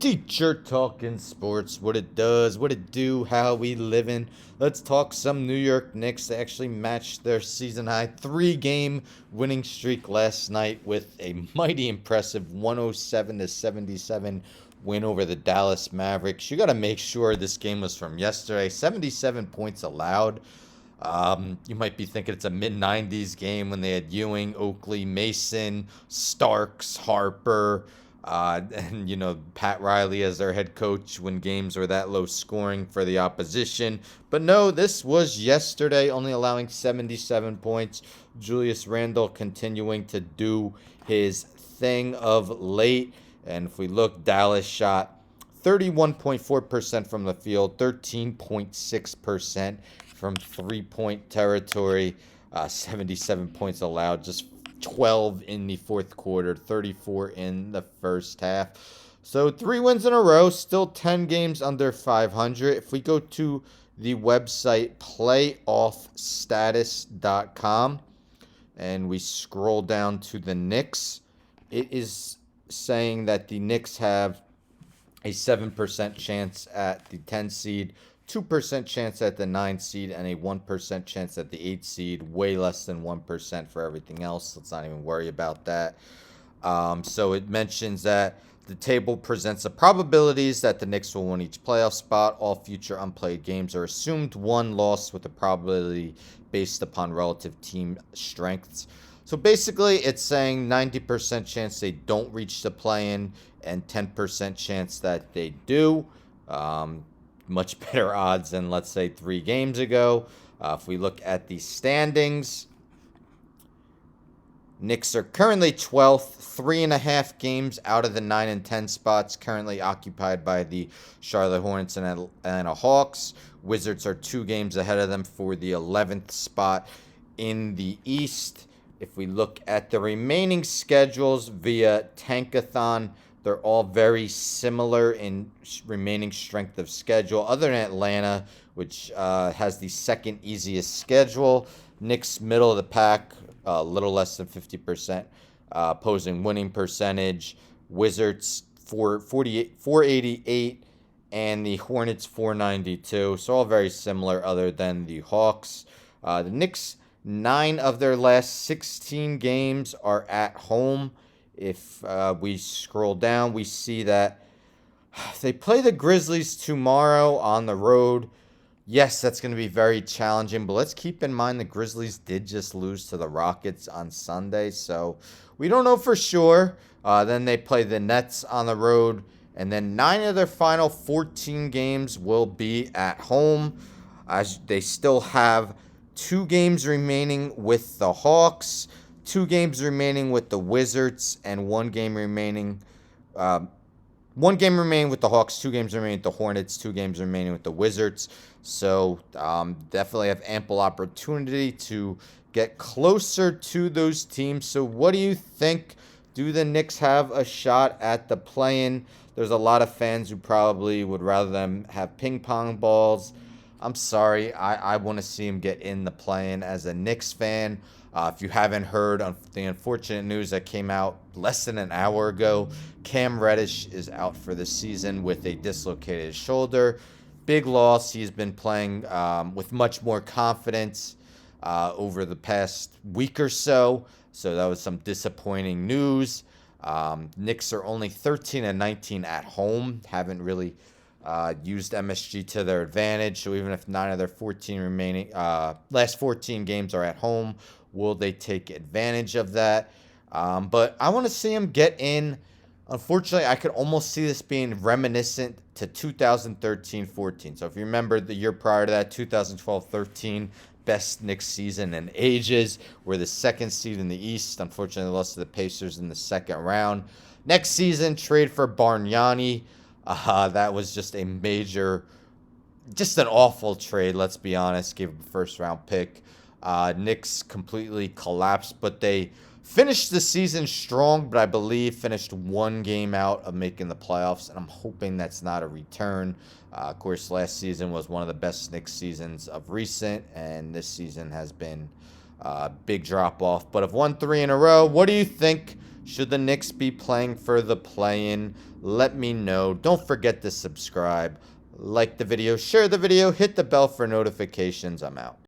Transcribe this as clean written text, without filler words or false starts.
Teacher talking sports, what it does, what it do, how we living. Let's talk some New York Knicks. They actually matched their season high 3-game winning streak last night with a mighty impressive 107 to 77 win over the Dallas Mavericks. You got to make sure this game was from yesterday. 77 points allowed. You might be thinking it's a mid 90s game when they had Ewing, Oakley, Mason, Starks, Harper, and Pat Riley as their head coach when games were that low scoring for the opposition. But no, this was yesterday, only allowing 77 points. Julius Randle continuing to do his thing of late. And if we look, Dallas shot 31.4% from the field, 13.6% from three-point territory, 77 points allowed, just 12 in the fourth quarter, 34 in the first half. So 3 wins in a row, still 10 games under 500. If we go to the website playoffstatus.com and we scroll down to the Knicks, it is saying that the Knicks have a 7% chance at the 10 seed, 2% chance at the 9 seed, and a 1% chance at the 8 seed. Way less than 1% for everything else. Let's not even worry about that. So it mentions that the table presents the probabilities that the Knicks will win each playoff spot. All future unplayed games are assumed one loss with a probability based upon relative team strengths. So basically, it's saying 90% chance they don't reach the play-in and 10% chance that they do. Much better odds than, let's say, 3 games ago. If we look at the standings, Knicks are currently 12th, 3.5 games out of the 9 and 10 spots, currently occupied by the Charlotte Hornets and Atlanta Hawks. Wizards are 2 games ahead of them for the 11th spot in the East. If we look at the remaining schedules via Tankathon, they're all very similar in remaining strength of schedule, other than Atlanta, which has the second easiest schedule. Knicks, middle of the pack, a little less than 50% opposing winning percentage. Wizards, 488, and the Hornets, 492. So all very similar, other than the Hawks. The Knicks, 9 of their last 16 games are at home. If we scroll down, we see that they play the Grizzlies tomorrow on the road. Yes, that's going to be very challenging, but let's keep in mind the Grizzlies did just lose to the Rockets on Sunday, so we don't know for sure. Then they play the Nets on the road, and then 9 of their final 14 games will be at home, as they still have 2 games remaining with the Hawks, 2 games remaining with the Wizards, and 1 game remaining. 1 game remaining with the Hawks, 2 games remaining with the Hornets, 2 games remaining with the Wizards. So definitely have ample opportunity to get closer to those teams. So what do you think? Do the Knicks have a shot at the play-in? There's a lot of fans who probably would rather them have ping pong balls. I'm sorry. I want to see them get in the play-in as a Knicks fan. If you haven't heard the unfortunate news that came out less than an hour ago, Cam Reddish is out for the season with a dislocated shoulder. Big loss. He's been playing with much more confidence over the past week or so. So that was some disappointing news. Knicks are only 13 and 19 at home. Haven't really used MSG to their advantage. So even if 9 of their 14 remaining last 14 games are at home, will they take advantage of that? But I want to see them get in. Unfortunately, I could almost see this being reminiscent to 2013-14. So if you remember the year prior to that, 2012-13, best Knicks season in ages. We're the 2nd seed in the East. Unfortunately, lost to the Pacers in the 2nd round. Next season, trade for Bargnani. That was just a major, just an awful trade, let's be honest. Gave him a first-round pick. Knicks completely collapsed, but they finished the season strong, but I believe finished 1 game out of making the playoffs, and I'm hoping that's not a return. Of course, last season was one of the best Knicks seasons of recent, and this season has been Big drop off, but have won 3 in a row. What do you think? Should the Knicks be playing for the play-in? Let me know. Don't forget to subscribe, like the video, share the video, hit the bell for notifications. I'm out.